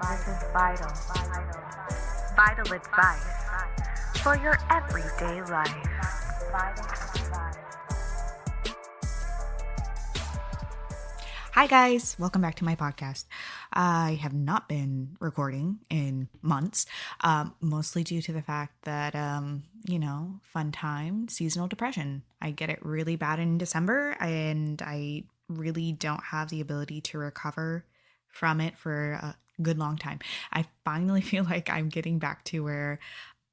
This is vital. Vital advice for your everyday life. Hi guys, welcome back to my podcast. I have not been recording in months, mostly due to the fact that, fun time, seasonal depression. I get it really bad in December and I really don't have the ability to recover from it for a good long time. I finally feel like I'm getting back to where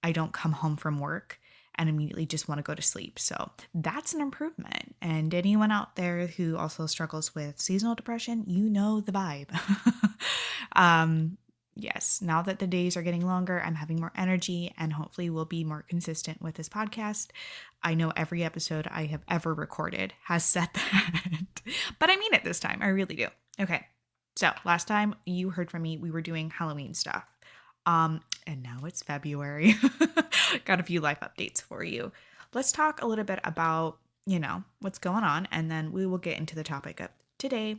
I don't come home from work and immediately just want to go to sleep. So that's an improvement. And anyone out there who also struggles with seasonal depression, you know the vibe. Yes, now that the days are getting longer, I'm having more energy and hopefully will be more consistent with this podcast. I know every episode I have ever recorded has said that, but I mean it this time. I really do. Okay. So last time you heard from me, we were doing Halloween stuff. And now it's February. Got a few life updates for you. Let's talk a little bit about, what's going on, and then we will get into the topic of today.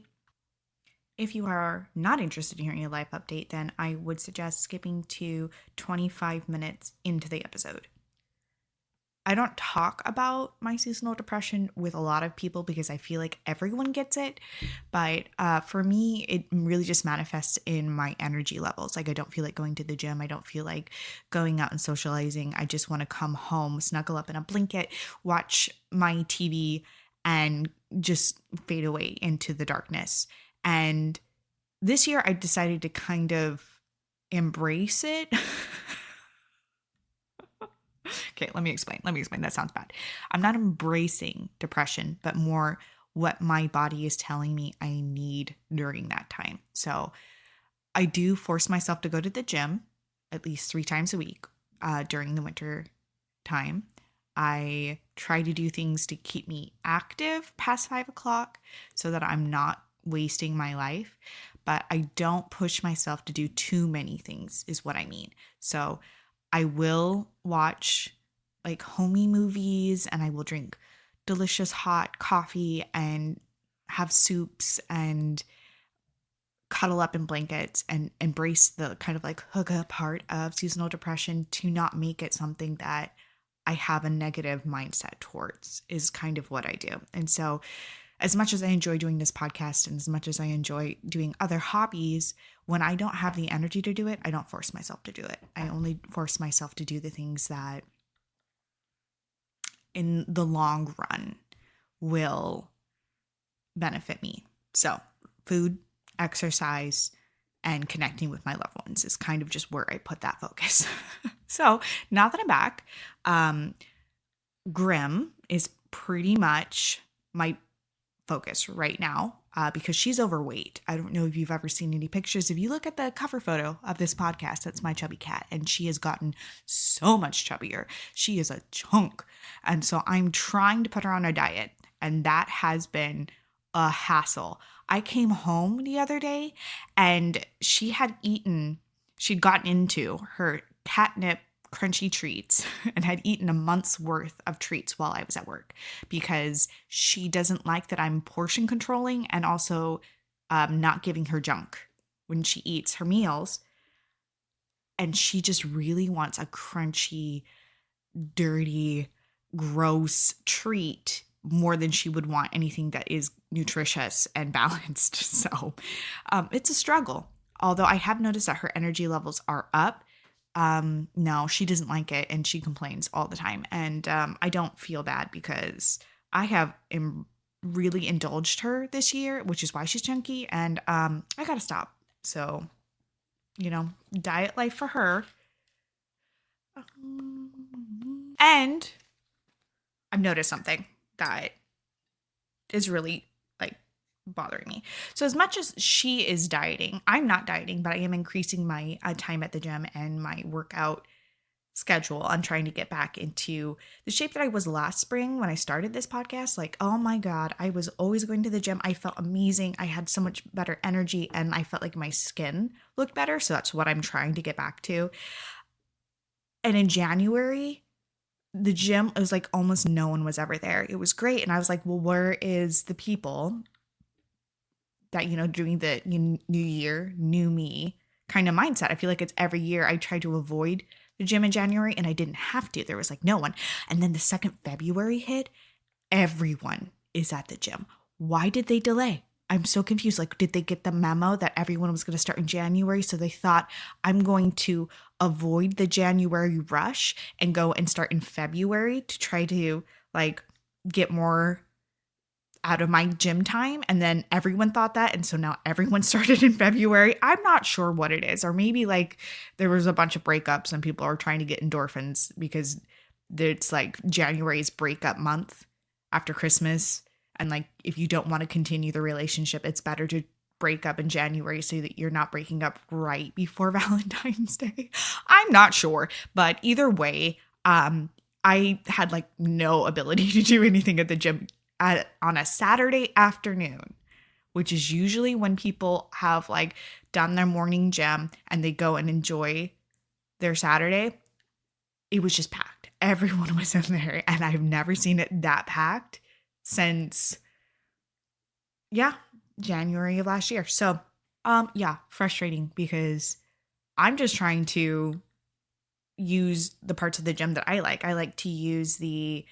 If you are not interested in hearing a life update, then I would suggest skipping to 25 minutes into the episode. I don't talk about my seasonal depression with a lot of people because I feel like everyone gets it. But for me, it really just manifests in my energy levels. Like I don't feel like going to the gym. I don't feel like going out and socializing. I just want to come home, snuggle up in a blanket, watch my TV, and just fade away into the darkness. And this year I decided to kind of embrace it. Okay, let me explain. That sounds bad. I'm not embracing depression, but more what my body is telling me I need during that time. So I do force myself to go to the gym at least 3 times a week during the winter time. I try to do things to keep me active past 5 o'clock so that I'm not wasting my life, but I don't push myself to do too many things is what I mean. So I will watch like homey movies and I will drink delicious hot coffee and have soups and cuddle up in blankets and embrace the kind of like hookup part of seasonal depression to not make it something that I have a negative mindset towards is kind of what I do. And so as much as I enjoy doing this podcast and as much as I enjoy doing other hobbies, when I don't have the energy to do it, I don't force myself to do it. I only force myself to do the things that in the long run will benefit me. So food, exercise, and connecting with my loved ones is kind of just where I put that focus. So now that I'm back, Grim is pretty much my focus right now because she's overweight. I don't know if you've ever seen any pictures. If you look at the cover photo of this podcast, that's my chubby cat, and she has gotten so much chubbier. She is a chunk. And so I'm trying to put her on a diet, and that has been a hassle. I came home the other day and she'd gotten into her catnip crunchy treats and had eaten a month's worth of treats while I was at work because she doesn't like that I'm portion controlling and also not giving her junk when she eats her meals. And she just really wants a crunchy, dirty, gross treat more than she would want anything that is nutritious and balanced. So it's a struggle. Although I have noticed that her energy levels are up. No, she doesn't like it and she complains all the time. And I don't feel bad because I have really indulged her this year, which is why she's chunky. And I got to stop. So, diet life for her. And I've noticed something that is really bothering me. So as much as she is dieting, I'm not dieting, but I am increasing my time at the gym and my workout schedule. I'm trying to get back into the shape that I was last spring when I started this podcast. Like, oh my God, I was always going to the gym. I felt amazing. I had so much better energy and I felt like my skin looked better. So that's what I'm trying to get back to. And in January, the gym, it was like almost no one was ever there. It was great. And I was like, well, where is the people that, doing the new year, new me kind of mindset. I feel like it's every year I try to avoid the gym in January and I didn't have to. There was like no one. And then the second February hit, everyone is at the gym. Why did they delay? I'm so confused. Like, did they get the memo that everyone was going to start in January? So they thought, I'm going to avoid the January rush and go and start in February to try to like get more out of my gym time. And then everyone thought that. And so now everyone started in February. I'm not sure what it is. Or maybe like there was a bunch of breakups and people are trying to get endorphins because it's like January's breakup month after Christmas. And like, if you don't want to continue the relationship, it's better to break up in January so that you're not breaking up right before Valentine's Day. I'm not sure. But either way, I had like no ability to do anything at the gym on a Saturday afternoon, which is usually when people have like done their morning gym and they go and enjoy their Saturday. It was just packed. Everyone was in there and I've never seen it that packed since, January of last year. So, frustrating because I'm just trying to use the parts of the gym that I like. I like to use the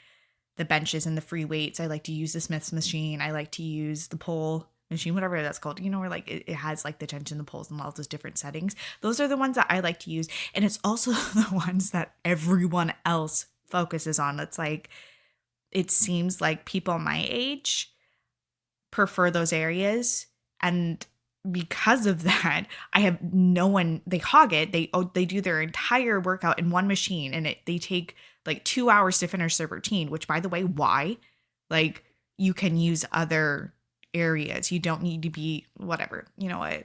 benches and the free weights. I like to use the Smith's machine. I like to use the pole machine, whatever that's called, where like it has like the tension, the poles, and all those different settings. Those are the ones that I like to use. And it's also the ones that everyone else focuses on. It's like, it seems like people my age prefer those areas. And because of that, I have no one, they hog it. They do their entire workout in one machine and they take like 2 hours to finish their routine, which by the way, why? Like you can use other areas. You don't need to be whatever, you know what?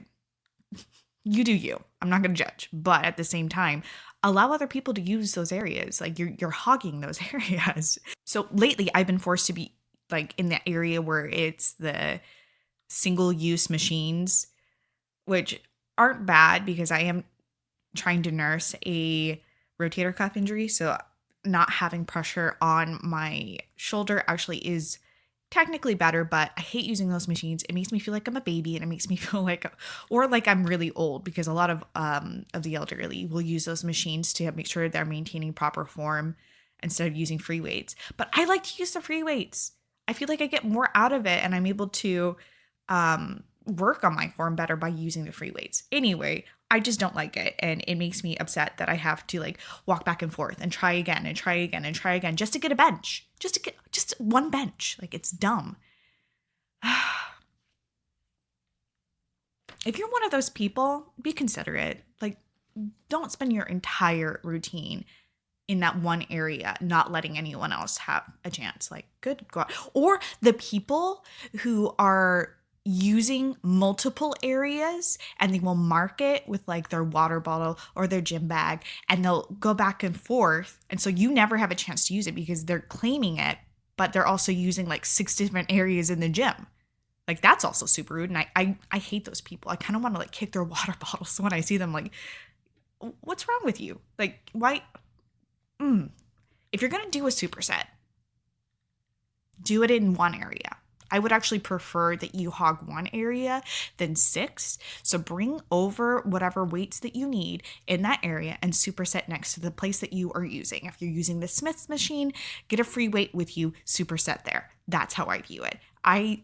You do you. I'm not going to judge, but at the same time, allow other people to use those areas. Like you're hogging those areas. So lately I've been forced to be like in the area where it's the single use machines, which aren't bad because I am trying to nurse a rotator cuff injury. So not having pressure on my shoulder actually is technically better, but I hate using those machines. It makes me feel like I'm a baby and it makes me feel like I'm really old because a lot of the elderly will use those machines to make sure they're maintaining proper form instead of using free weights. But I like to use the free weights. I feel like I get more out of it and I'm able to work on my form better by using the free weights. Anyway, I just don't like it. And it makes me upset that I have to like walk back and forth and try again and try again and try again just to get a bench, just to get just one bench. Like it's dumb. If you're one of those people, be considerate. Like don't spend your entire routine in that one area, not letting anyone else have a chance. Like good God. Or the people who are using multiple areas and they will mark it with like their water bottle or their gym bag and they'll go back and forth. And so you never have a chance to use it because they're claiming it, but they're also using like 6 different areas in the gym. Like that's also super rude. And I hate those people. I kind of want to like kick their water bottles when I see them. Like, what's wrong with you? Like, why? If you're going to do a superset, do it in one area. I would actually prefer that you hog one area than 6. So bring over whatever weights that you need in that area and superset next to the place that you are using. If you're using the Smith's machine, get a free weight with you, superset there. That's how I view it. I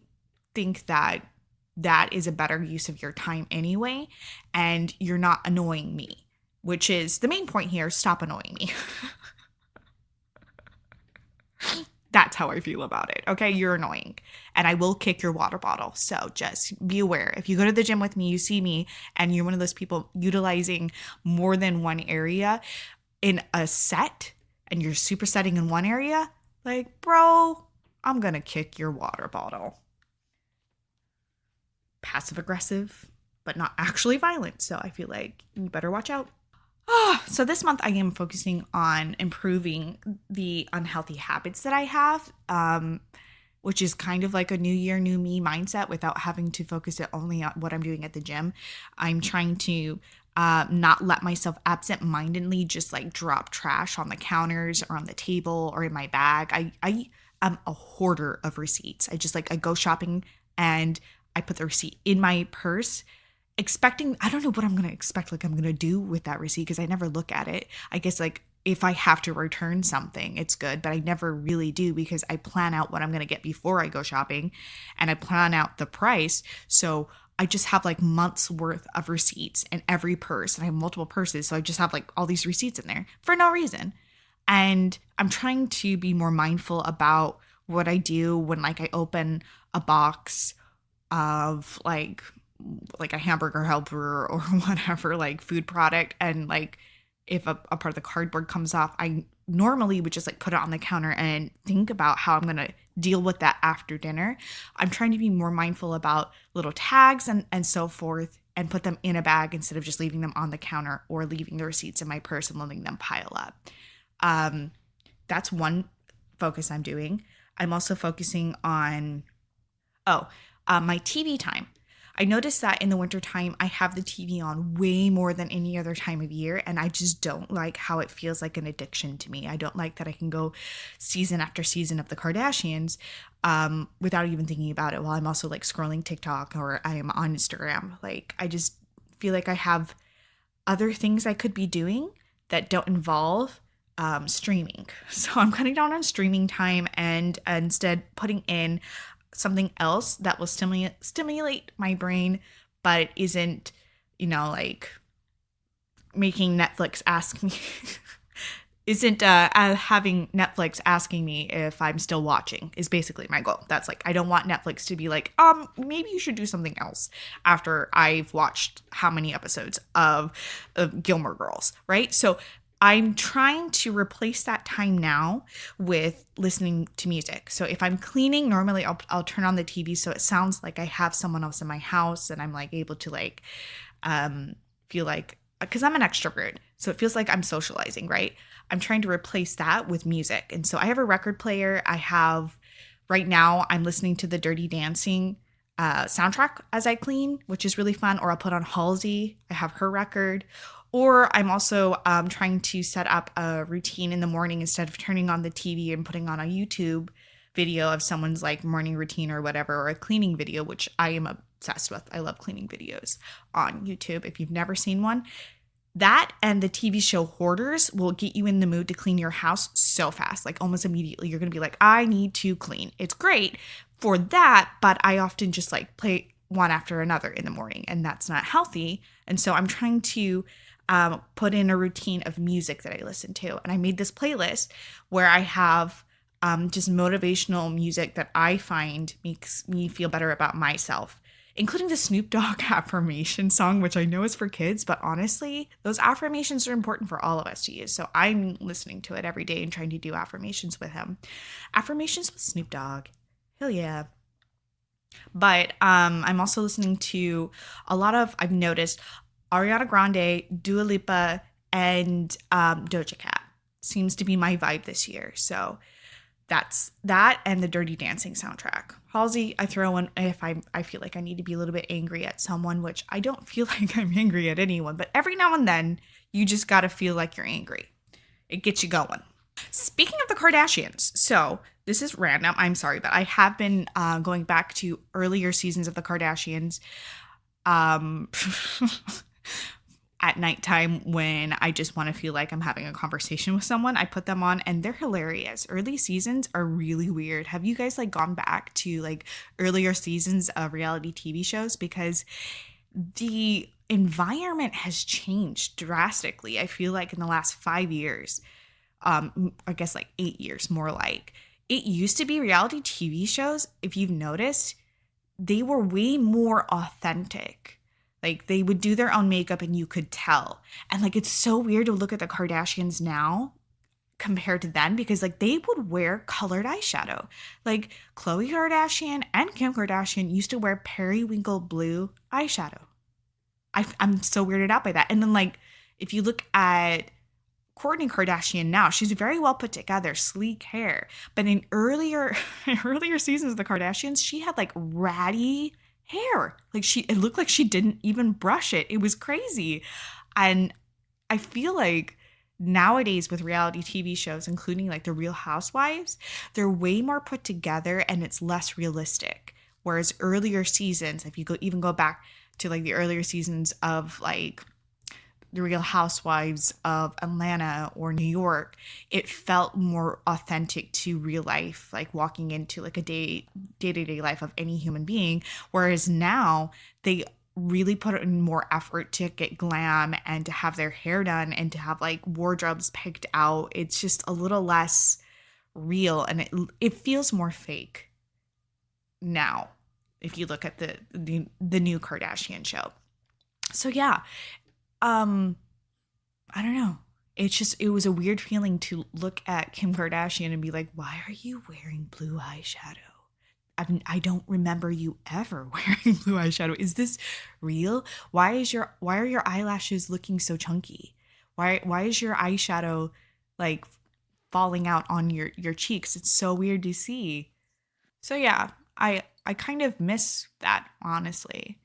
think that is a better use of your time anyway, and you're not annoying me, which is the main point here. Stop annoying me. That's how I feel about it. Okay, you're annoying and I will kick your water bottle. So just be aware. If you go to the gym with me, you see me and you're one of those people utilizing more than one area in a set and you're supersetting in one area, like, bro, I'm going to kick your water bottle. Passive aggressive, but not actually violent. So I feel like you better watch out. So this month I am focusing on improving the unhealthy habits that I have, which is kind of like a new year, new me mindset without having to focus it only on what I'm doing at the gym. I'm trying to not let myself absent-mindedly just like drop trash on the counters or on the table or in my bag. I am a hoarder of receipts. I go shopping and I put the receipt in my purse expecting, I don't know what I'm going to expect, like I'm going to do with that receipt because I never look at it. I guess like if I have to return something, it's good, but I never really do because I plan out what I'm going to get before I go shopping and I plan out the price. So I just have like months worth of receipts in every purse, and I have multiple purses. So I just have like all these receipts in there for no reason. And I'm trying to be more mindful about what I do when like I open a box of like a hamburger helper or whatever, like food product, and like if a part of the cardboard comes off, I normally would just like put it on the counter and think about how I'm going to deal with that after dinner. I'm trying to be more mindful about little tags and so forth, and put them in a bag instead of just leaving them on the counter or leaving the receipts in my purse and letting them pile up. That's one focus I'm doing. I'm also focusing on, my TV time. I noticed that in the wintertime, I have the TV on way more than any other time of year, and I just don't like how it feels like an addiction to me. I don't like that I can go season after season of the Kardashians without even thinking about it while I'm also like scrolling TikTok or I am on Instagram. Like, I just feel like I have other things I could be doing that don't involve streaming. So I'm cutting down on streaming time and instead putting in something else that will stimulate my brain, but isn't, like making Netflix ask me, isn't having Netflix asking me if I'm still watching is basically my goal. That's like, I don't want Netflix to be like, maybe you should do something else after I've watched how many episodes of Gilmore Girls, right? So I'm trying to replace that time now with listening to music. So if I'm cleaning, normally I'll turn on the TV so it sounds like I have someone else in my house, and I'm like able to like feel like, because I'm an extrovert, so it feels like I'm socializing, right? I'm trying to replace that with music. And so I have a record player. Right now I'm listening to the Dirty Dancing soundtrack as I clean, which is really fun. Or I'll put on Halsey. I have her record. Or I'm also trying to set up a routine in the morning instead of turning on the TV and putting on a YouTube video of someone's like morning routine or whatever, or a cleaning video, which I am obsessed with. I love cleaning videos on YouTube. If you've never seen one, that and the TV show Hoarders will get you in the mood to clean your house so fast. Like almost immediately, you're going to be like, I need to clean. It's great for that, but I often just like play one after another in the morning, and that's not healthy. And so I'm trying to put in a routine of music that I listen to. And I made this playlist where I have just motivational music that I find makes me feel better about myself, including the Snoop Dogg affirmation song, which I know is for kids, but honestly, those affirmations are important for all of us to use. So I'm listening to it every day and trying to do affirmations with him. Affirmations with Snoop Dogg. Hell yeah. But I'm also listening to I've noticed Ariana Grande, Dua Lipa, and Doja Cat seems to be my vibe this year. So that's that, and the Dirty Dancing soundtrack. Halsey, I throw in if I feel like I need to be a little bit angry at someone, which I don't feel like I'm angry at anyone, but every now and then you just got to feel like you're angry. It gets you going. Speaking of the Kardashians, so this is random, I'm sorry, but I have been going back to earlier seasons of the Kardashians. At nighttime when I just want to feel like I'm having a conversation with someone, I put them on and they're hilarious. Early seasons are really weird. Have you guys like gone back to like earlier seasons of reality TV shows? Because the environment has changed drastically. I feel like in the last 5 years, I guess like 8 years more like. It used to be reality TV shows, if you've noticed, they were way more authentic. Like they would do their own makeup and you could tell. And like it's so weird to look at the Kardashians now compared to then, because like they would wear colored eyeshadow. Like Khloe Kardashian and Kim Kardashian used to wear periwinkle blue eyeshadow. I'm so weirded out by that. And then like if you look at Kourtney Kardashian now, she's very well put together, sleek hair. But in earlier seasons of the Kardashians, she had like ratty hair. Like it looked like she didn't even brush it. It was crazy. And I feel like nowadays with reality TV shows, including like the Real Housewives, they're way more put together and it's less realistic. Whereas earlier seasons, if you go back to like the earlier seasons of like the Real Housewives of Atlanta or New York, it felt more authentic to real life, like walking into like a day-to-day life of any human being. Whereas now they really put in more effort to get glam and to have their hair done and to have like wardrobes picked out. It's just a little less real, and it feels more fake now if you look at the new Kardashian show. So yeah, I don't know. It was a weird feeling to look at Kim Kardashian and be like, why are you wearing blue eyeshadow? I don't remember you ever wearing blue eyeshadow. Is this real? Why are your eyelashes looking so chunky? Why is your eyeshadow like falling out on your cheeks? It's so weird to see. So yeah, I kind of miss that, honestly.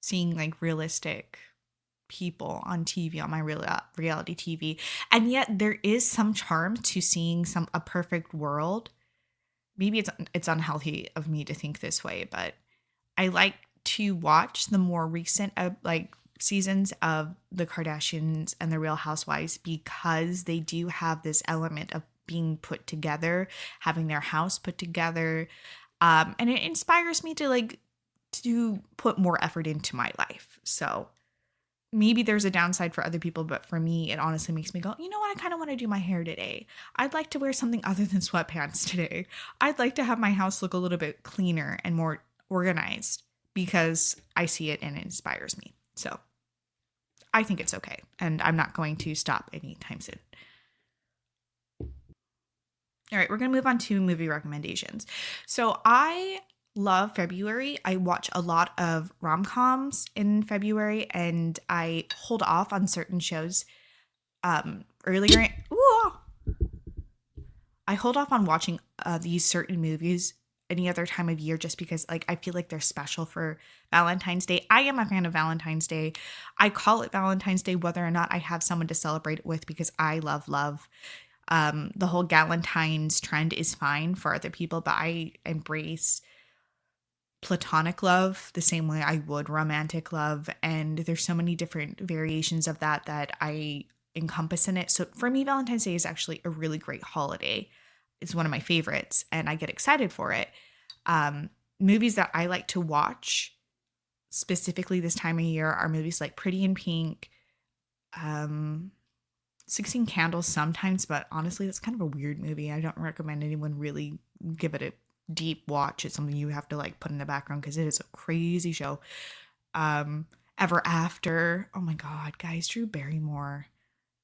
Seeing like realistic people on TV, on my reality TV. And yet there is some charm to seeing a perfect world. Maybe it's unhealthy of me to think this way, but I like to watch the more recent like seasons of the Kardashians and the Real Housewives because they do have this element of being put together, having their house put together. And it inspires me to put more effort into my life. So maybe there's a downside for other people, but for me, it honestly makes me go, you know what? I kind of want to do my hair today. I'd like to wear something other than sweatpants today. I'd like to have my house look a little bit cleaner and more organized because I see it and it inspires me. So I think it's okay. And I'm not going to stop anytime soon. All right, we're going to move on to movie recommendations. So I love February. I watch a lot of rom-coms in February, and I hold off on certain shows earlier. I hold off on watching these certain movies any other time of year just because like I feel like they're special for Valentine's Day. I am a fan of Valentine's Day. I call it Valentine's Day whether or not I have someone to celebrate it with because I love love. The whole Galentine's trend is fine for other people, but I embrace platonic love the same way I would romantic love. And there's so many different variations of that I encompass in it. So for me, Valentine's Day is actually a really great holiday. It's one of my favorites and I get excited for it. Movies that I like to watch specifically this time of year are movies like Pretty in Pink, 16 Candles sometimes, but honestly, that's kind of a weird movie. I don't recommend anyone really give it a deep watch. It's something you have to like put in the background because it is a crazy show. Ever After. Oh my God, guys, Drew Barrymore.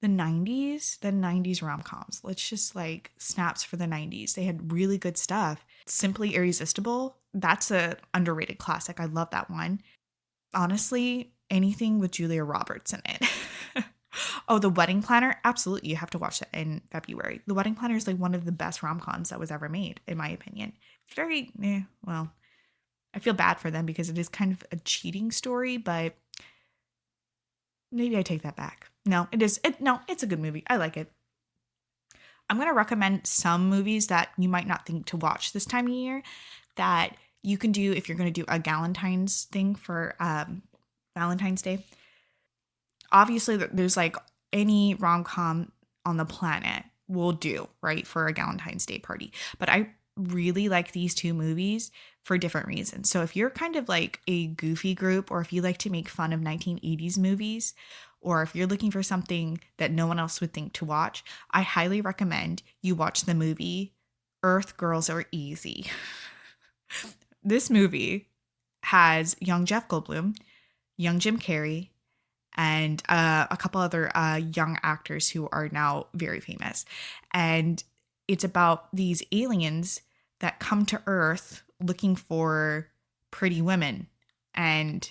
The 90s rom-coms. Let's just like snaps for the 90s. They had really good stuff. Simply Irresistible. That's a underrated classic. I love that one. Honestly, anything with Julia Roberts in it. Oh, The Wedding Planner. Absolutely. You have to watch that in February. The Wedding Planner is like one of the best rom-coms that was ever made, in my opinion. It's very, well, I feel bad for them because it is kind of a cheating story, but maybe I take that back. No, it's a good movie. I like it. I'm going to recommend some movies that you might not think to watch this time of year that you can do if you're going to do a Galentine's thing for Valentine's Day. Obviously, there's like any rom-com on the planet will do, right, for a Valentine's Day party. But I really like these two movies for different reasons. So if you're kind of like a goofy group, or if you like to make fun of 1980s movies, or if you're looking for something that no one else would think to watch, I highly recommend you watch the movie Earth Girls Are Easy. This movie has young Jeff Goldblum, young Jim Carrey, and a couple other young actors who are now very famous. And it's about these aliens that come to Earth looking for pretty women. And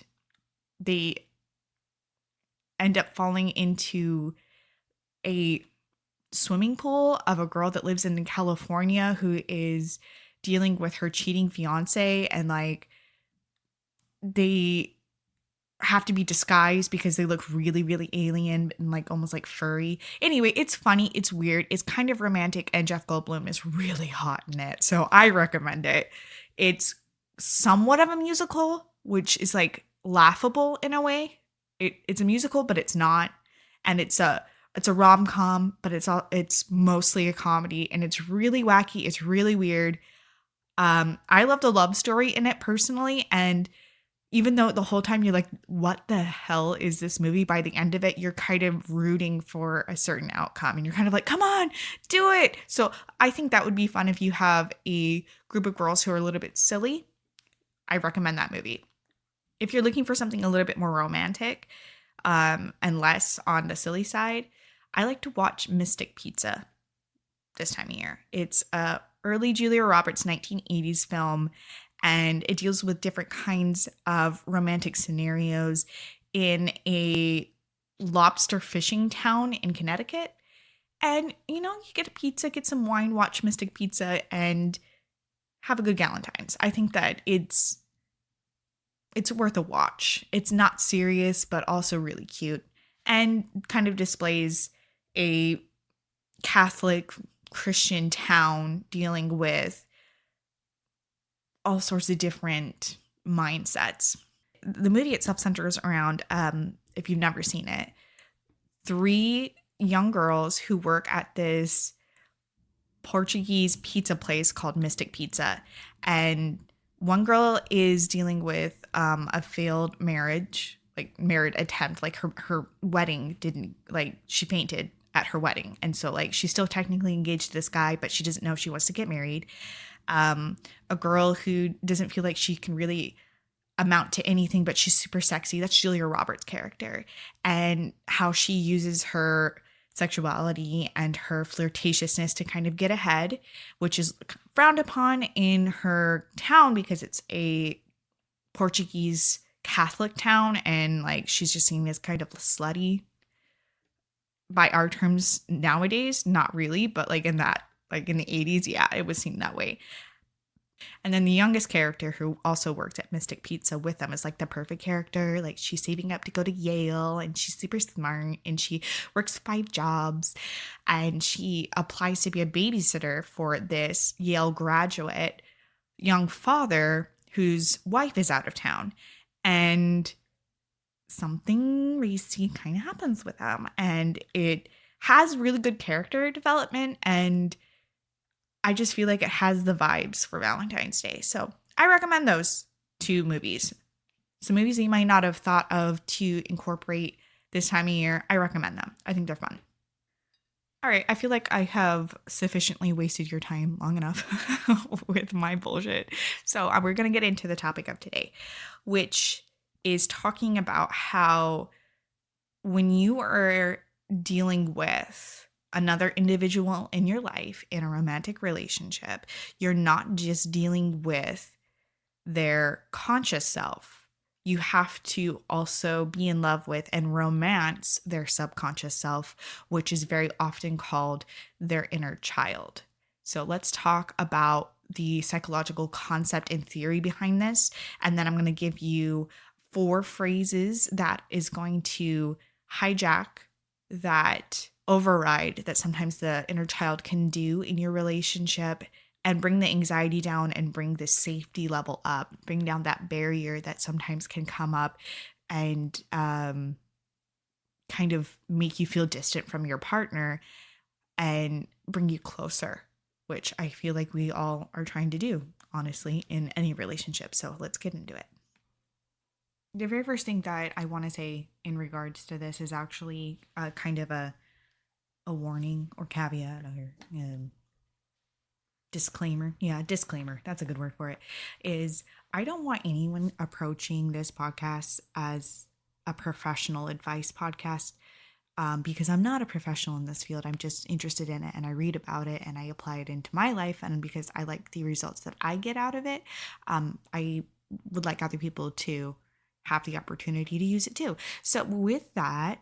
they end up falling into a swimming pool of a girl that lives in California who is dealing with her cheating fiance. And like they have to be disguised because they look really, really alien and like almost like furry. Anyway, it's funny. It's weird. It's kind of romantic. And Jeff Goldblum is really hot in it. So I recommend it. It's somewhat of a musical, which is like laughable in a way. It's a musical, but it's not. And it's a rom-com, but it's mostly a comedy, and it's really wacky. It's really weird. I love the love story in it personally, and even though the whole time you're like, what the hell is this movie? By the end of it, you're kind of rooting for a certain outcome, and you're kind of like, come on, do it. So I think that would be fun if you have a group of girls who are a little bit silly. I recommend that movie. If you're looking for something a little bit more romantic, and less on the silly side, I like to watch Mystic Pizza this time of year. It's a early Julia Roberts 1980s film, and it deals with different kinds of romantic scenarios in a lobster fishing town in Connecticut. And, you get a pizza, get some wine, watch Mystic Pizza, and have a good Valentine's. I think that it's worth a watch. It's not serious, but also really cute, and kind of displays a Catholic Christian town dealing with all sorts of different mindsets. The movie itself centers around, if you've never seen it, 3 young girls who work at this Portuguese pizza place called Mystic Pizza. And one girl is dealing with a failed marriage, like married attempt, like her wedding didn't, like she fainted at her wedding. And so like she's still technically engaged to this guy, but she doesn't know if she wants to get married. A girl who doesn't feel like she can really amount to anything, but she's super sexy. That's Julia Roberts' character, and how she uses her sexuality and her flirtatiousness to kind of get ahead, which is frowned upon in her town because it's a Portuguese Catholic town, and like she's just seen as kind of slutty by our terms nowadays. Not really, but like in the 80s, yeah, it was seen that way. And then the youngest character, who also worked at Mystic Pizza with them, is like the perfect character. Like she's saving up to go to Yale, and she's super smart, and she works 5 jobs, and she applies to be a babysitter for this Yale graduate young father whose wife is out of town. And something racy kind of happens with them, and it has really good character development, and I just feel like it has the vibes for Valentine's Day. So I recommend those 2 movies. Some movies that you might not have thought of to incorporate this time of year, I recommend them. I think they're fun. All right, I feel like I have sufficiently wasted your time long enough with my bullshit. So we're going to get into the topic of today, which is talking about how when you are dealing with another individual in your life in a romantic relationship, you're not just dealing with their conscious self. You have to also be in love with and romance their subconscious self, which is very often called their inner child. So let's talk about the psychological concept and theory behind this. And then I'm going to give you 4 phrases that is going to hijack that override that sometimes the inner child can do in your relationship, and bring the anxiety down and bring the safety level up, bring down that barrier that sometimes can come up and kind of make you feel distant from your partner and bring you closer, which I feel like we all are trying to do, honestly, in any relationship. So let's get into it. The very first thing that I want to say in regards to this is actually kind of a warning or caveat or disclaimer. Yeah, disclaimer. That's a good word for it. Is I don't want anyone approaching this podcast as a professional advice podcast, because I'm not a professional in this field. I'm just interested in it, and I read about it and I apply it into my life. And because I like the results that I get out of it, I would like other people to have the opportunity to use it too. So with that,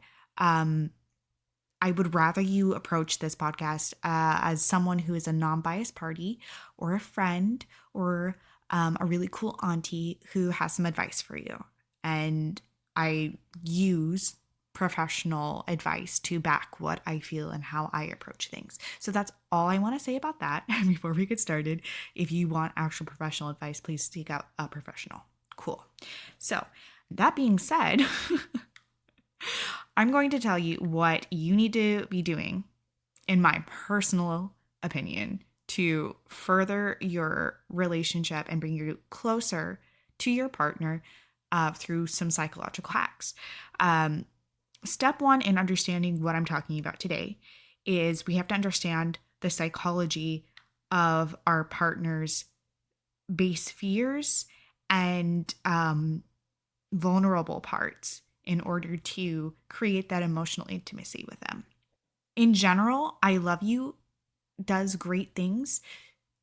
I would rather you approach this podcast as someone who is a non-biased party, or a friend, or a really cool auntie who has some advice for you. And I use professional advice to back what I feel and how I approach things. So that's all I want to say about that before we get started. If you want actual professional advice, please seek out a professional. Cool. So That being said, I'm going to tell you what you need to be doing, in my personal opinion, to further your relationship and bring you closer to your partner through some psychological hacks. Step one in understanding what I'm talking about today is we have to understand the psychology of our partner's base fears and vulnerable parts in order to create that emotional intimacy with them. In general, I love you does great things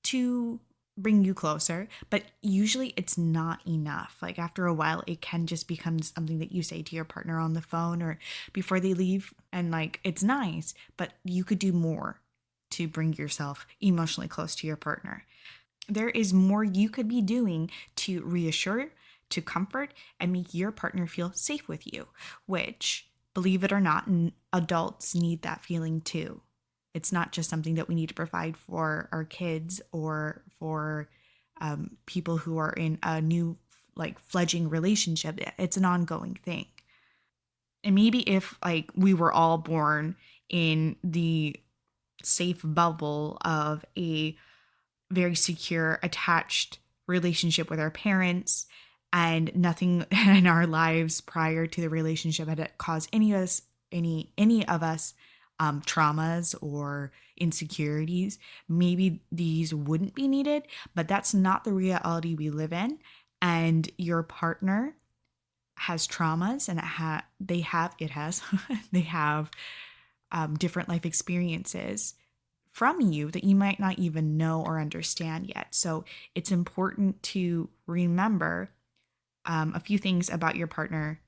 to bring you closer, but usually it's not enough. Like after a while, it can just become something that you say to your partner on the phone or before they leave. And like, it's nice, but you could do more to bring yourself emotionally close to your partner. There is more you could be doing to reassure, to comfort, and make your partner feel safe with you, which, believe it or not, adults need that feeling too. It's not just something that we need to provide for our kids or for people who are in a new, like, fledgling relationship. It's an ongoing thing. And maybe if, like, we were all born in the safe bubble of a very secure, attached relationship with our parents, and nothing in our lives prior to the relationship had caused any of us traumas or insecurities, maybe these wouldn't be needed, but that's not the reality we live in. And your partner has traumas, and they have different life experiences from you that you might not even know or understand yet. So it's important to remember a few things about your partner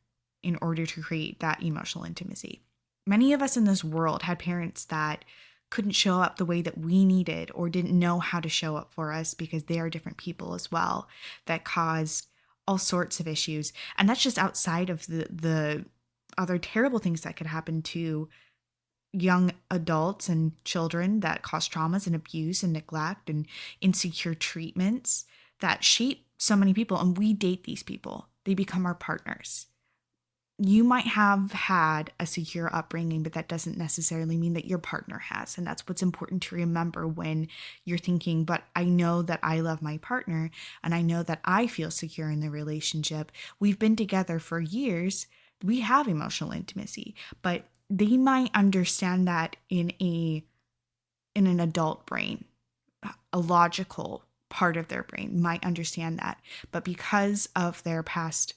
in order to create that emotional intimacy. Many of us in this world had parents that couldn't show up the way that we needed or didn't know how to show up for us because they are different people as well, that caused all sorts of issues. And that's just outside of the other terrible things that could happen to young adults and children that cause traumas and abuse and neglect and insecure treatments that shape so many people. And we date these people. They become our partners. You might have had a secure upbringing, but that doesn't necessarily mean that your partner has. And that's what's important to remember when you're thinking, but I know that I love my partner and I know that I feel secure in the relationship. We've been together for years. We have emotional intimacy, but they might understand that in an adult brain, a logical part of their brain might understand that. But because of their past,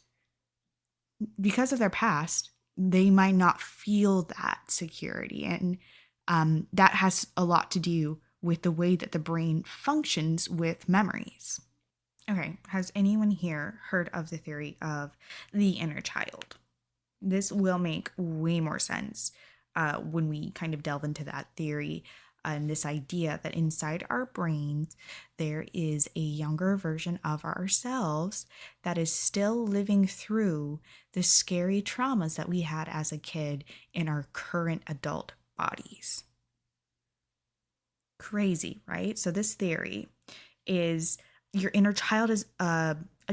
they might not feel that security. And that has a lot to do with the way that the brain functions with memories. Okay, has anyone here heard of the theory of the inner child? This will make way more sense when we kind of delve into that theory and this idea that inside our brains, there is a younger version of ourselves that is still living through the scary traumas that we had as a kid in our current adult bodies. Crazy, right? So this theory is your inner child is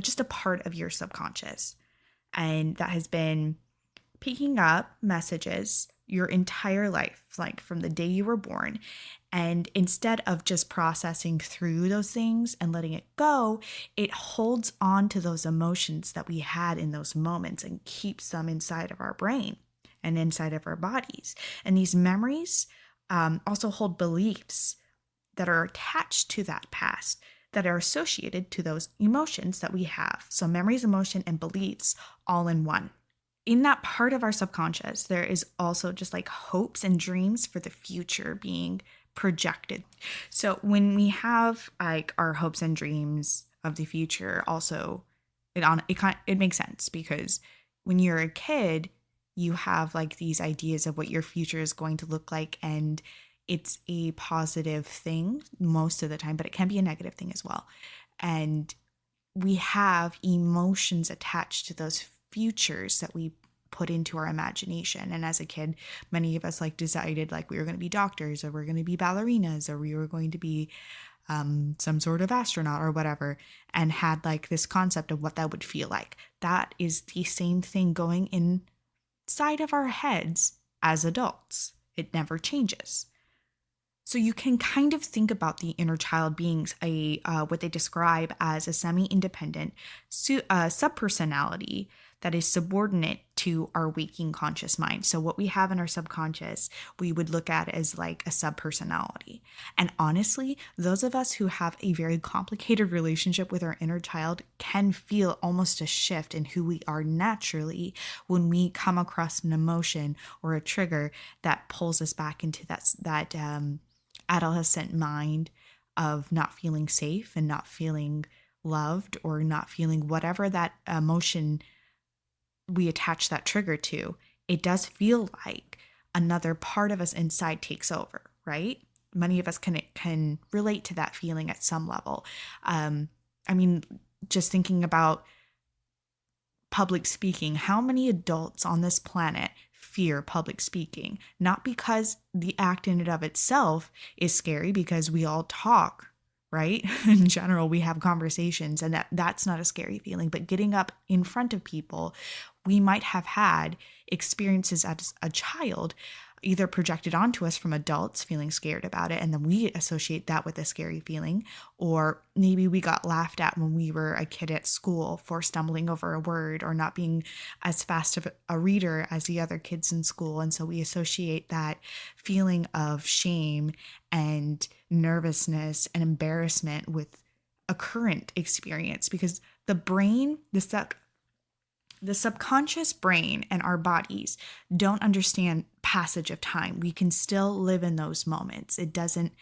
just a part of your subconscious, and that has been picking up messages your entire life, like from the day you were born. And instead of just processing through those things and letting it go, it holds on to those emotions that we had in those moments and keeps them inside of our brain and inside of our bodies. And these memories also hold beliefs that are attached to that past, that are associated to those emotions that we have. So memories, emotion, and beliefs all in one. In that part of our subconscious, there is also just like hopes and dreams for the future being projected. So when we have like our hopes and dreams of the future, also it makes sense, because when you're a kid, you have like these ideas of what your future is going to look like, and it's a positive thing most of the time, but it can be a negative thing as well. And we have emotions attached to those futures that we put into our imagination. And as a kid, many of us like decided like we were going to be doctors, or we're going to be ballerinas, or we were going to be some sort of astronaut or whatever, and had like this concept of what that would feel like. That is the same thing going inside of our heads as adults. It never changes. So you can kind of think about the inner child being what they describe as a semi-independent subpersonality that is subordinate to our waking conscious mind. So what we have in our subconscious, we would look at as like a subpersonality. And honestly, those of us who have a very complicated relationship with our inner child can feel almost a shift in who we are naturally when we come across an emotion or a trigger that pulls us back into that adolescent mind of not feeling safe and not feeling loved or not feeling whatever that emotion we attach that trigger to. It does feel like another part of us inside takes over, right? Many of us can relate to that feeling at some level. Just thinking about public speaking, how many adults on this planet fear public speaking? Not because the act in and of itself is scary, because we all talk, right? In general, we have conversations, and that's not a scary feeling. But getting up in front of people, we might have had experiences as a child either projected onto us from adults feeling scared about it, and then we associate that with a scary feeling. Or maybe we got laughed at when we were a kid at school for stumbling over a word or not being as fast of a reader as the other kids in school. And so we associate that feeling of shame and nervousness and embarrassment with a current experience, because the brain, the subconscious brain and our bodies don't understand passage of time. We can still live in those moments. It doesn't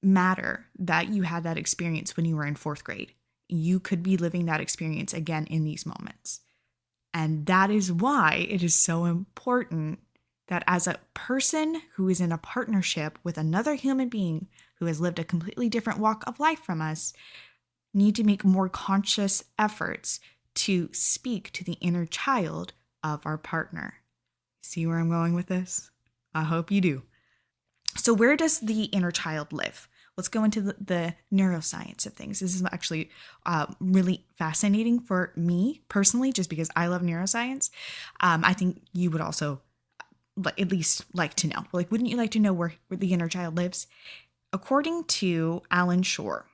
matter that you had that experience when you were in 4th grade. You could be living that experience again in these moments. And that is why it is so important that as a person who is in a partnership with another human being who has lived a completely different walk of life from us, need to make more conscious efforts to speak to the inner child of our partner. See where I'm going with this? I hope you do. So where does the inner child live? Let's go into the neuroscience of things. This is actually really fascinating for me personally, just because I love neuroscience. I think you would also at least like to know. Like, wouldn't you like to know where the inner child lives? According to Alan Shore,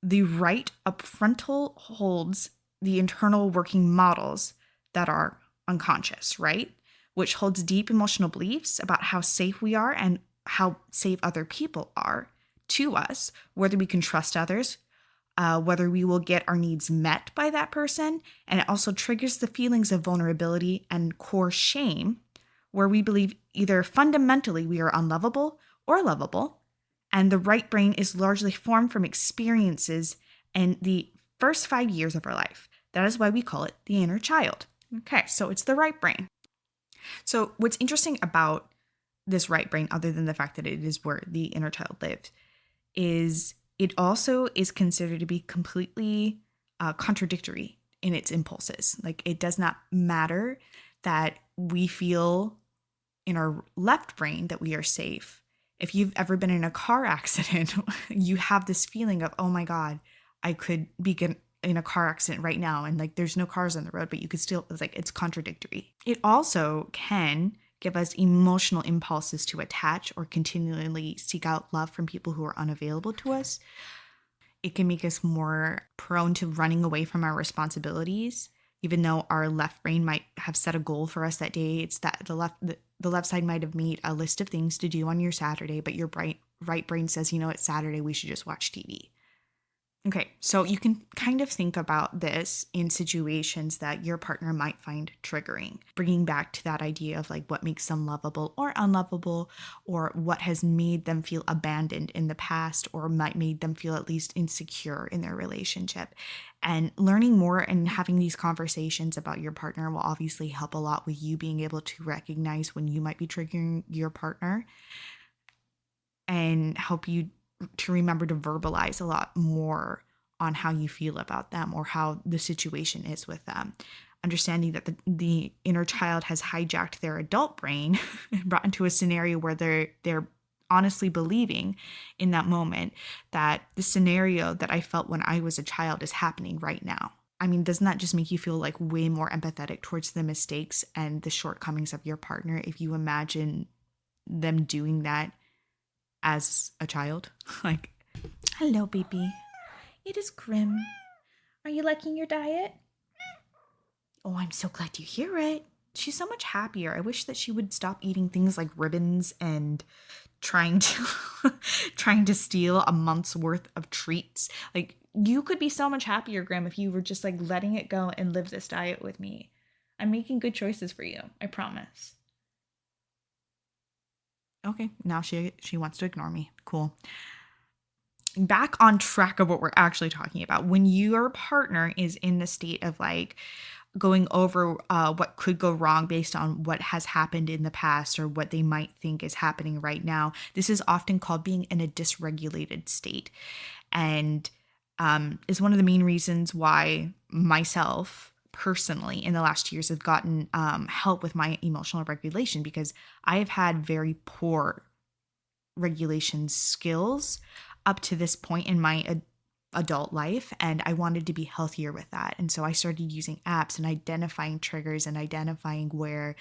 the right upfrontal holds the internal working models that are unconscious, right? Which holds deep emotional beliefs about how safe we are and how safe other people are to us, whether we can trust others, whether we will get our needs met by that person. And it also triggers the feelings of vulnerability and core shame, where we believe either fundamentally we are unlovable or lovable. And the right brain is largely formed from experiences in the first 5 years of our life. That is why we call it the inner child. Okay, so it's the right brain. So what's interesting about this right brain, other than the fact that it is where the inner child lives, is it also is considered to be completely contradictory in its impulses. Like, it does not matter that we feel in our left brain that we are safe. If you've ever been in a car accident, you have this feeling of, oh my God, I could be in a car accident right now, and like there's no cars on the road, but you could still, it's contradictory. It also can give us emotional impulses to attach or continually seek out love from people who are unavailable to us. It can make us more prone to running away from our responsibilities, even though our left brain might have set a goal for us that day. It's that the left side might have made a list of things to do on your Saturday, but your right brain says, it's Saturday, we should just watch TV. Okay, so you can kind of think about this in situations that your partner might find triggering, bringing back to that idea of like what makes them lovable or unlovable, or what has made them feel abandoned in the past, or might made them feel at least insecure in their relationship. And learning more and having these conversations about your partner will obviously help a lot with you being able to recognize when you might be triggering your partner, and help you to remember to verbalize a lot more on how you feel about them or how the situation is with them. Understanding that the inner child has hijacked their adult brain and brought into a scenario where they're honestly believing in that moment that the scenario that I felt when I was a child is happening right now. I mean, doesn't that just make you feel like way more empathetic towards the mistakes and the shortcomings of your partner if you imagine them doing that as a child? Like, hello, baby. It is Grim. Are you liking your diet? Oh, I'm so glad you hear it. She's so much happier. I wish that she would stop eating things like ribbons and trying to trying to steal a month's worth of treats. Like, you could be so much happier, Graham, if you were just like letting it go and live this diet with me. I'm making good choices for you. I promise. Okay, now she wants to ignore me. Cool. Back on track of what we're actually talking about. When your partner is in the state of like going over what could go wrong based on what has happened in the past or what they might think is happening right now, this is often called being in a dysregulated state, and is one of the main reasons why myself personally in the last 2 years have gotten help with my emotional regulation, because I have had very poor regulation skills up to this point in my adult life, and I wanted to be healthier with that. And so I started using apps and identifying triggers and identifying where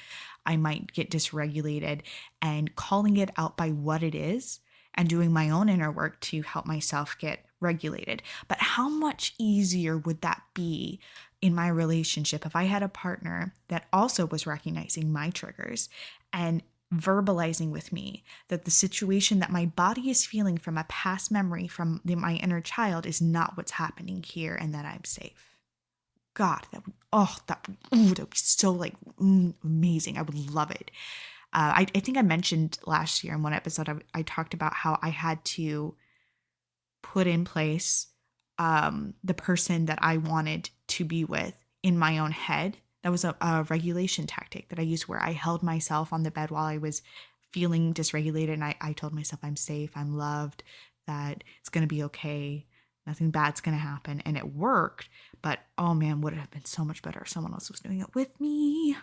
I might get dysregulated and calling it out by what it is and doing my own inner work to help myself get regulated. But how much easier would that be in my relationship if I had a partner that also was recognizing my triggers and verbalizing with me that the situation that my body is feeling from a past memory from my inner child is not what's happening here, and that I'm safe. God, that would be so like amazing. I would love it. I think I mentioned last year in one episode, I talked about how I had to put in place the person that I wanted to be with in my own head. That was a regulation tactic that I used, where I held myself on the bed while I was feeling dysregulated. And I told myself I'm safe, I'm loved, that it's going to be okay. Nothing bad's going to happen. And it worked. But oh man, would it have been so much better if someone else was doing it with me?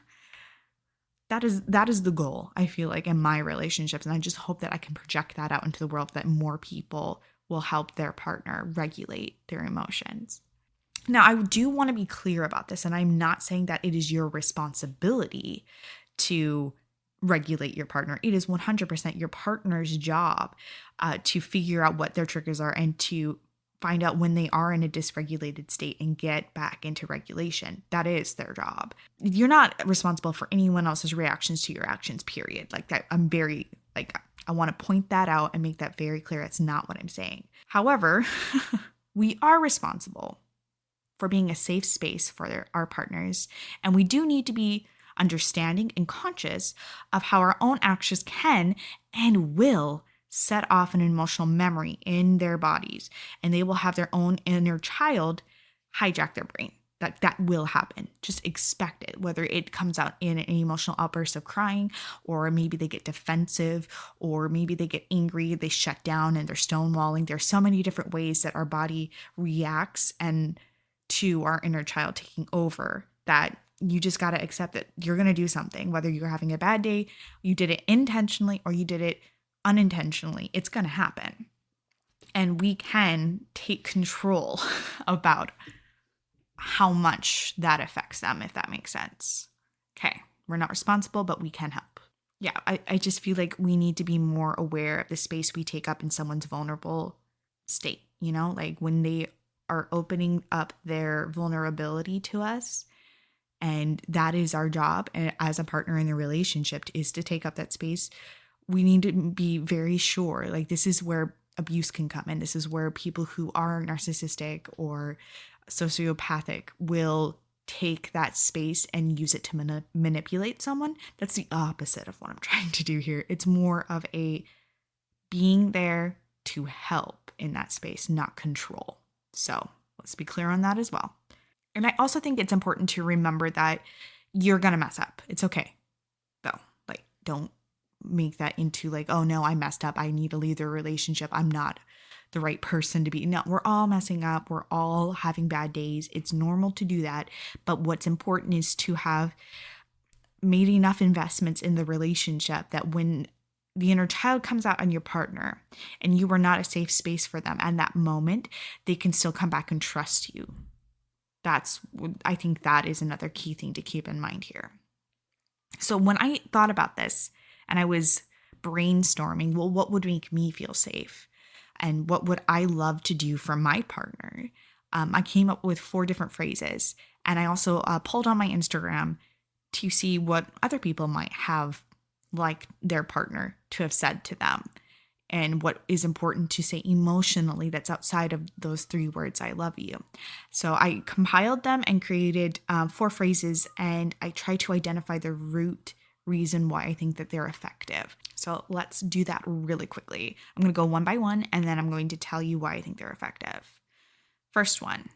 That is the goal, I feel like, in my relationships. And I just hope that I can project that out into the world, that more people will help their partner regulate their emotions. Now, I do want to be clear about this, and I'm not saying that it is your responsibility to regulate your partner. It is 100% your partner's job to figure out what their triggers are and to find out when they are in a dysregulated state and get back into regulation. That is their job. You're not responsible for anyone else's reactions to your actions, period. Like that, I want to point that out and make that very clear. It's not what I'm saying. However, we are responsible for being a safe space for our partners. And we do need to be understanding and conscious of how our own actions can and will set off an emotional memory in their bodies. And they will have their own inner child hijack their brain. That will happen. Just expect it, whether it comes out in an emotional outburst of crying, or maybe they get defensive, or maybe they get angry, they shut down and they're stonewalling. There's so many different ways that our body reacts and to our inner child taking over, that you just got to accept that you're going to do something, whether you're having a bad day, you did it intentionally or you did it unintentionally, it's going to happen. And we can take control about how much that affects them, if that makes sense. Okay, we're not responsible, but we can help. Yeah, I just feel like we need to be more aware of the space we take up in someone's vulnerable state, like when they are opening up their vulnerability to us. And that is our job as a partner in the relationship, is to take up that space. We need to be very sure, like, this is where abuse can come in. This is where people who are narcissistic or sociopathic will take that space and use it to manipulate someone. That's the opposite of what I'm trying to do here. It's more of a being there to help in that space, not control. So let's be clear on that as well. And I also think it's important to remember that you're going to mess up. It's okay, though. Like, don't make that into like, oh no, I messed up, I need to leave the relationship, I'm not the right person to be. No, we're all messing up. We're all having bad days. It's normal to do that. But what's important is to have made enough investments in the relationship that when the inner child comes out on your partner and you were not a safe space for them at that moment, they can still come back and trust you. I think that is another key thing to keep in mind here. So when I thought about this and I was brainstorming, well, what would make me feel safe? And what would I love to do for my partner? I came up with 4 different phrases. And I also pulled on my Instagram to see what other people might have like their partner to have said to them and what is important to say emotionally that's outside of those 3 words, I love you. So I compiled them and created 4 phrases, and I tried to identify the root reason why I think that they're effective. So let's do that really quickly. I'm going to go one by one, and then I'm going to tell you why I think they're effective. First one,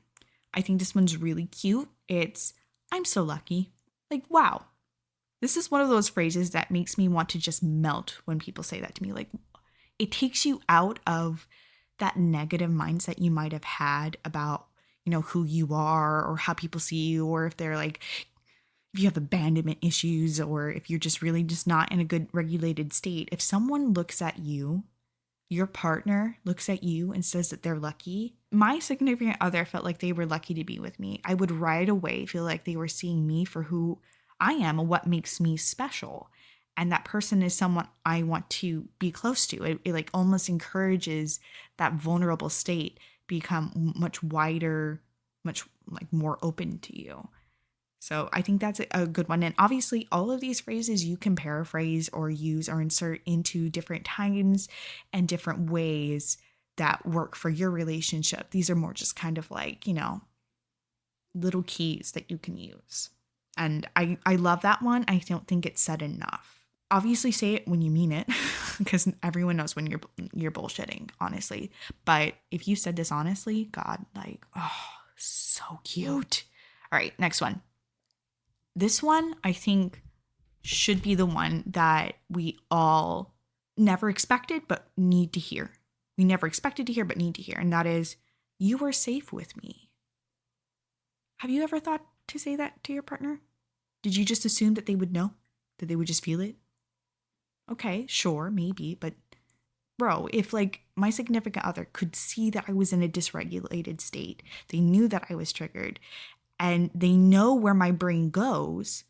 I think this one's really cute. It's, I'm so lucky. Like, wow. This is one of those phrases that makes me want to just melt when people say that to me. Like, it takes you out of that negative mindset you might have had about, who you are or how people see you, or if they're like, if you have abandonment issues, or if you're just really just not in a good regulated state. If someone looks at you, your partner looks at you and says that they're lucky, my significant other felt like they were lucky to be with me. I would right away feel like they were seeing me for who I am and what makes me special. And that person is someone I want to be close to. It like almost encourages that vulnerable state become much wider, much like more open to you. So I think that's a good one. And obviously all of these phrases you can paraphrase or use or insert into different times and different ways that work for your relationship. These are more just kind of like, little keys that you can use. And I love that one. I don't think it's said enough. Obviously say it when you mean it, because everyone knows when you're bullshitting, honestly. But if you said this honestly, God, like, oh, so cute. All right, next one. This one, I think, should be the one that we all never expected but need to hear. We never expected to hear but need to hear. And that is, you are safe with me. Have you ever thought to say that to your partner? Did you just assume that they would know? That they would just feel it? Okay, sure, maybe. But bro, if like my significant other could see that I was in a dysregulated state, they knew that I was triggered, and they know where my brain goes,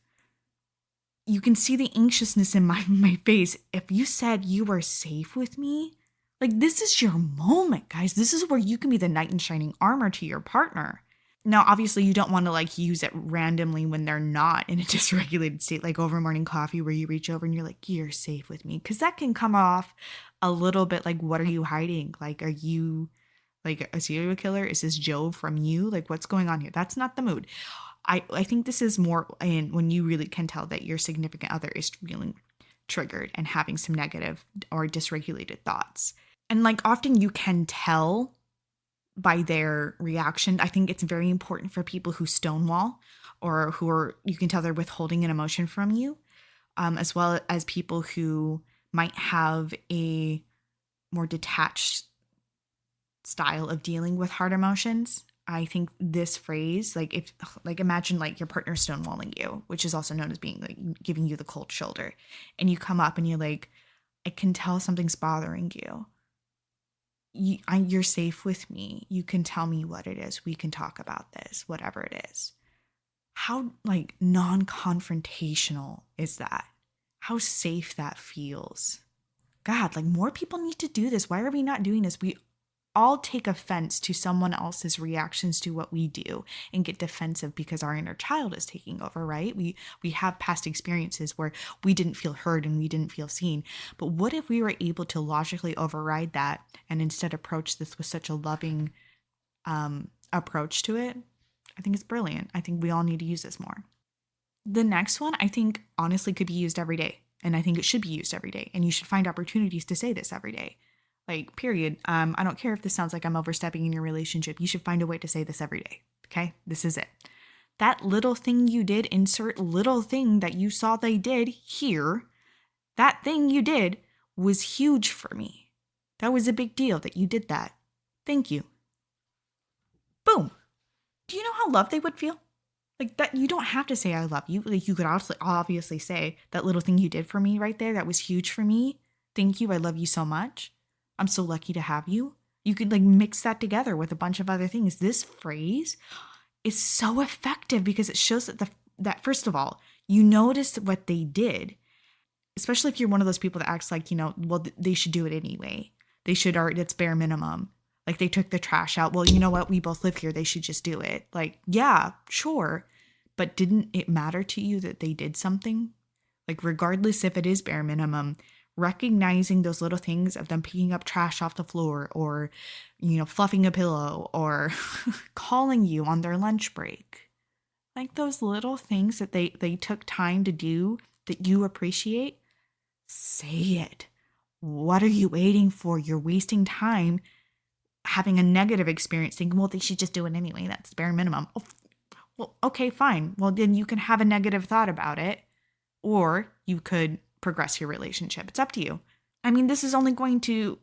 you can see the anxiousness in my face. If you said you were safe with me, like this is your moment, guys. This is where you can be the knight in shining armor to your partner. Now, obviously, you don't want to like use it randomly when they're not in a dysregulated state, like over morning coffee where you reach over and you're like, you're safe with me. Because that can come off a little bit like, what are you hiding? Like, are you like a serial killer? Is this Joe from you? Like, what's going on here? That's not the mood. I think this is more in when you really can tell that your significant other is feeling triggered and having some negative or dysregulated thoughts. And like often you can tell by their reaction. I think it's very important for people who stonewall or who are, you can tell they're withholding an emotion from you, as well as people who might have a more detached style of dealing with hard emotions. I think this phrase, imagine like your partner stonewalling you, which is also known as being like giving you the cold shoulder, and you come up and you're like, I can tell something's bothering you. You're safe with me. You can tell me what it is. We can talk about this, whatever it is. How like non-confrontational is that? How safe that feels. God, like more people need to do this. Why are we not doing this? We all take offense to someone else's reactions to what we do and get defensive because our inner child is taking over, right? We have past experiences where we didn't feel heard and we didn't feel seen. But what if we were able to logically override that and instead approach this with such a loving approach to it? I think it's brilliant. I think we all need to use this more. The next one, I think honestly could be used every day. And I think it should be used every day. And you should find opportunities to say this every day. Like, period. I don't care if this sounds like I'm overstepping in your relationship. You should find a way to say this every day. Okay? This is it. That little thing you did, insert little thing that you saw they did here. That thing you did was huge for me. That was a big deal that you did that. Thank you. Boom. Do you know how loved they would feel? Like that, you don't have to say I love you. Like you could also obviously say that little thing you did for me right there, that was huge for me. Thank you. I love you so much. I'm so lucky to have you. You could like mix that together with a bunch of other things. This phrase is so effective because it shows that first of all, you noticed what they did, especially if you're one of those people that acts like, well, they should do it anyway. They should, or it's bare minimum. Like they took the trash out. Well, you know what? We both live here. They should just do it. Like, yeah, sure. But didn't it matter to you that they did something? Like, regardless if it is bare minimum, recognizing those little things of them picking up trash off the floor or, fluffing a pillow or calling you on their lunch break. Like those little things that they took time to do that you appreciate, say it. What are you waiting for? You're wasting time having a negative experience thinking, well, they should just do it anyway. That's bare minimum. Oh, well, okay, fine. Well, then you can have a negative thought about it, or you could progress your relationship. It's up to you. I mean, this is only going to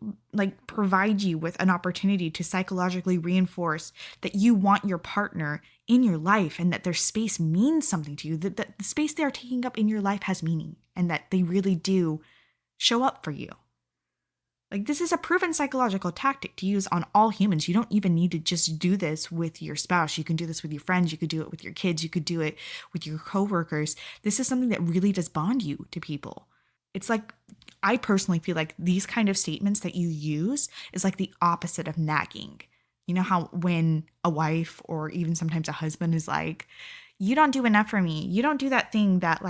provide you with an opportunity to psychologically reinforce that you want your partner in your life and that their space means something to you, that the space they are taking up in your life has meaning and that they really do show up for you. Like, this is a proven psychological tactic to use on all humans. You don't even need to just do this with your spouse. You can do this with your friends. You could do it with your kids. You could do it with your coworkers. This is something that really does bond you to people. It's like, I personally feel like these kind of statements that you use is like the opposite of nagging. You know how when a wife or even sometimes a husband is like, you don't do enough for me. You don't do that thing that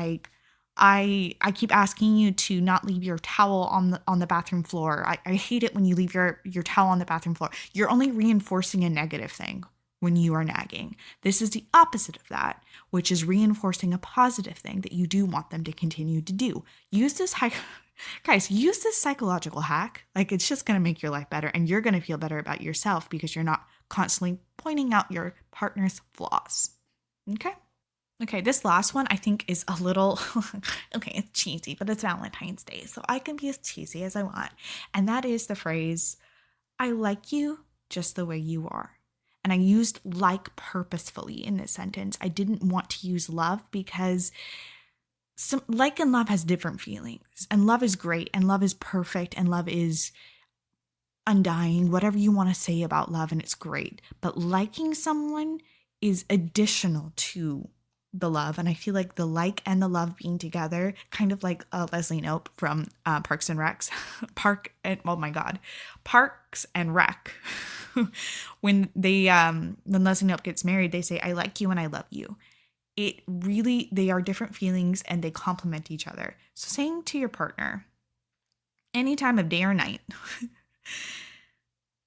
I keep asking you to not leave your towel on the bathroom floor. I hate it when you leave your towel on the bathroom floor. You're only reinforcing a negative thing when you are nagging. This is the opposite of that, which is reinforcing a positive thing that you do want them to continue to do. Use this psychological hack. Like, it's just going to make your life better and you're going to feel better about yourself because you're not constantly pointing out your partner's flaws. Okay, this last one I think is a little, it's cheesy, but it's Valentine's Day, so I can be as cheesy as I want. And that is the phrase, I like you just the way you are. And I used like purposefully in this sentence. I didn't want to use love because like and love has different feelings. And love is great, and love is perfect, and love is undying, whatever you want to say about love, and it's great. But liking someone is additional to the love. And I feel like the like and the love being together, kind of like Leslie Knope from Parks and Rec. Parks and Rec. when Leslie Knope gets married, they say, I like you and I love you. They are different feelings and they complement each other. So saying to your partner, any time of day or night,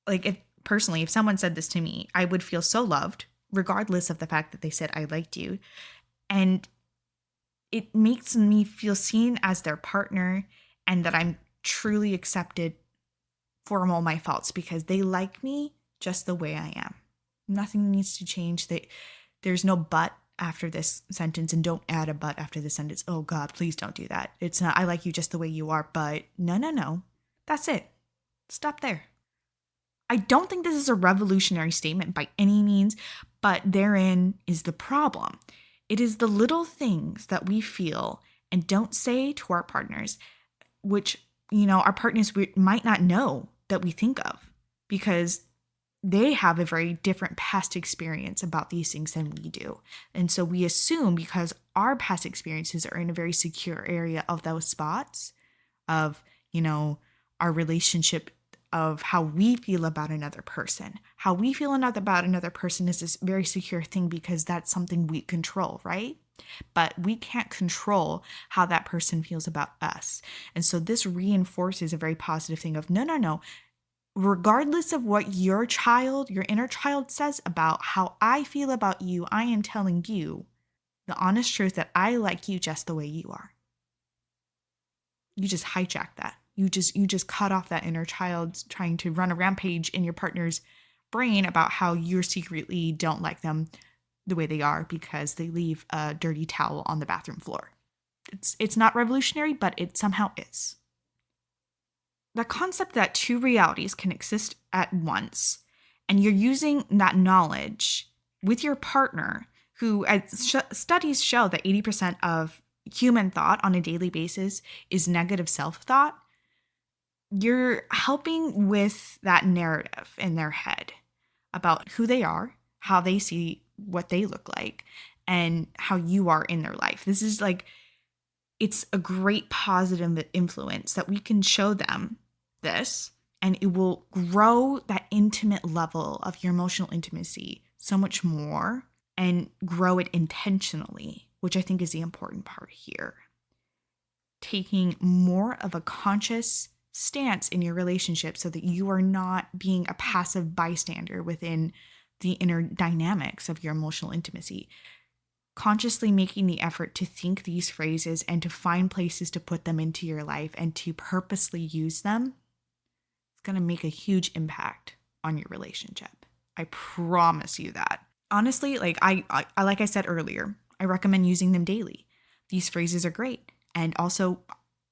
if someone said this to me, I would feel so loved, regardless of the fact that they said, I liked you. And it makes me feel seen as their partner and that I'm truly accepted for all my faults because they like me just the way I am. Nothing needs to change. There's no but after this sentence, and don't add a but after this sentence. Oh God, please don't do that. It's not, I like you just the way you are, but no. That's it. Stop there. I don't think this is a revolutionary statement by any means, but therein is the problem. It is the little things that we feel and don't say to our partners, which, our partners might not know that we think of because they have a very different past experience about these things than we do. And so we assume because our past experiences are in a very secure area of those spots of, our relationship, of how we feel about another person. How we feel about another person is this very secure thing because that's something we control, right? But we can't control how that person feels about us. And so this reinforces a very positive thing of no. Regardless of what your inner child says about how I feel about you, I am telling you the honest truth that I like you just the way you are. You just hijack that. You just cut off that inner child trying to run a rampage in your partner's brain about how you secretly don't like them the way they are because they leave a dirty towel on the bathroom floor. It's not revolutionary, but it somehow is. The concept that two realities can exist at once, and you're using that knowledge with your partner, who studies show that 80% of human thought on a daily basis is negative self-thought. you're helping with that narrative in their head about who they are, how they see what they look like, and how you are in their life. This is like, it's a great positive influence that we can show them this, and it will grow that intimate level of your emotional intimacy so much more and grow it intentionally, which I think is the important part here. Taking more of a conscious stance in your relationship so that you are not being a passive bystander within the inner dynamics of your emotional intimacy. Consciously making the effort to think these phrases and to find places to put them into your life and to purposely use them, it's going to make a huge impact on your relationship. I promise you that. Honestly, like I said earlier, I recommend using them daily. These phrases are great. And also,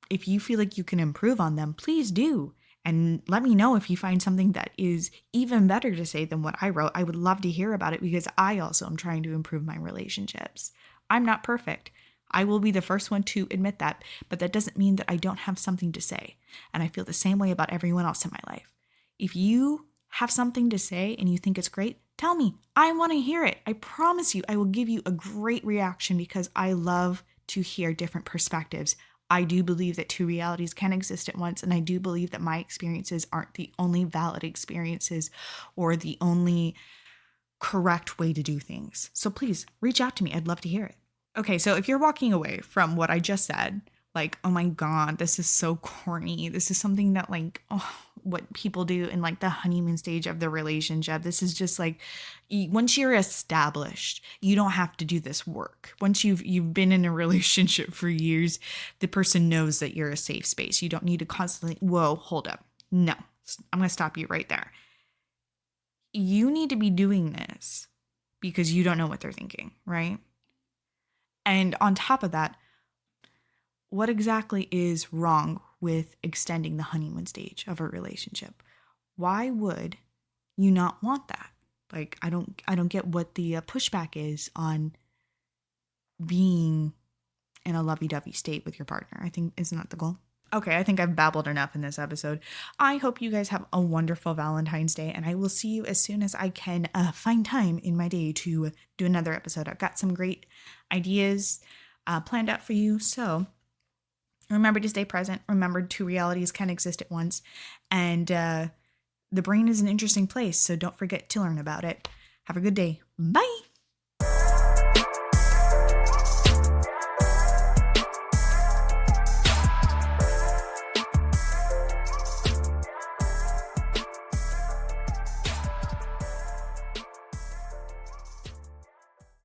if you feel like you can improve on them, please do. And let me know if you find something that is even better to say than what I wrote. I would love to hear about it because I also am trying to improve my relationships. I'm not perfect. I will be the first one to admit that, but that doesn't mean that I don't have something to say. And I feel the same way about everyone else in my life. If you have something to say and you think it's great, tell me. I want to hear it. I promise you, I will give you a great reaction because I love to hear different perspectives. I do believe that two realities can exist at once, and I do believe that my experiences aren't the only valid experiences or the only correct way to do things. So please reach out to me. I'd love to hear it. Okay, so if you're walking away from what I just said, like, oh my God, this is so corny. This is something that what people do in like the honeymoon stage of the relationship. This is just like, once you're established, you don't have to do this work. Once you've been in a relationship for years, the person knows that you're a safe space. You don't need to constantly, whoa, hold up. No, I'm going to stop you right there. You need to be doing this because you don't know what they're thinking, right? And on top of that, what exactly is wrong with extending the honeymoon stage of a relationship? Why would you not want that? Like, I don't get what the pushback is on being in a lovey-dovey state with your partner. I think, isn't that the goal? Okay, I think I've babbled enough in this episode. I hope you guys have a wonderful Valentine's Day, and I will see you as soon as I can find time in my day to do another episode. I've got some great ideas planned out for you, so remember to stay present. Remember, two realities can exist at once. And the brain is an interesting place, so don't forget to learn about it. Have a good day. Bye.